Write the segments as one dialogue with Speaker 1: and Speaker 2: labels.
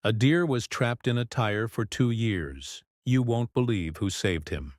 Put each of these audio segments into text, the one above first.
Speaker 1: A deer was trapped in a tire for 2 years. You won't believe who saved him.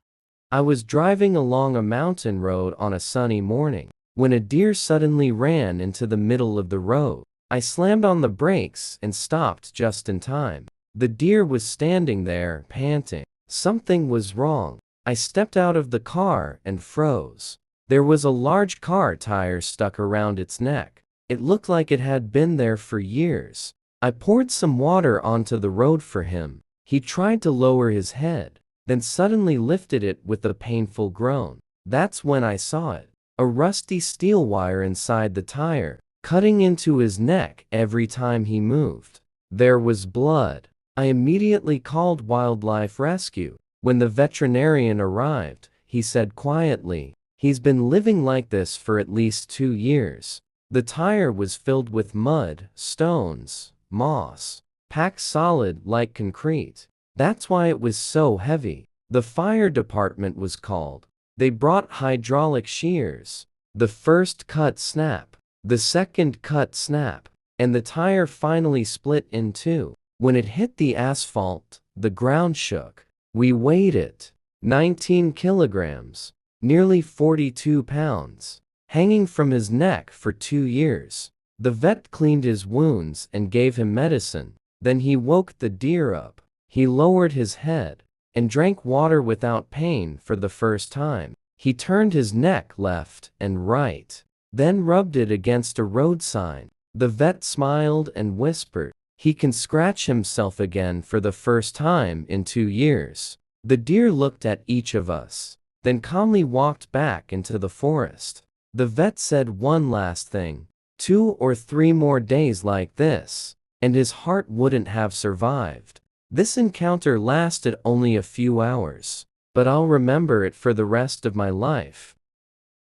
Speaker 2: I was driving along a mountain road on a sunny morning when a deer suddenly ran into the middle of the road. I slammed on the brakes and stopped just in time. The deer was standing there, panting. Something was wrong. I stepped out of the car and froze. There was a large car tire stuck around its neck. It looked like it had been there for years. I poured some water onto the road for him. He tried to lower his head, then suddenly lifted it with a painful groan. That's when I saw it. A rusty steel wire inside the tire, cutting into his neck every time he moved. There was blood. I immediately called wildlife rescue. When the veterinarian arrived, he said quietly, "He's been living like this for at least 2 years." The tire was filled with mud, stones, moss, packed solid like concrete. That's why it was so heavy. The fire department was called. They brought hydraulic shears. The first cut snap. The second cut snap. And the tire finally split in two. When it hit the asphalt, the ground shook. We weighed it. 19 kilograms. Nearly 42 pounds. Hanging from his neck for 2 years. The vet cleaned his wounds and gave him medicine. Then he woke the deer up. He lowered his head and drank water without pain for the first time. He turned his neck left and right, then rubbed it against a road sign. The vet smiled and whispered, "He can scratch himself again for the first time in 2 years." The deer looked at each of us, then calmly walked back into the forest. The vet said one last thing, 2 or 3 more days like this, and his heart wouldn't have survived. This encounter lasted only a few hours, but I'll remember it for the rest of my life.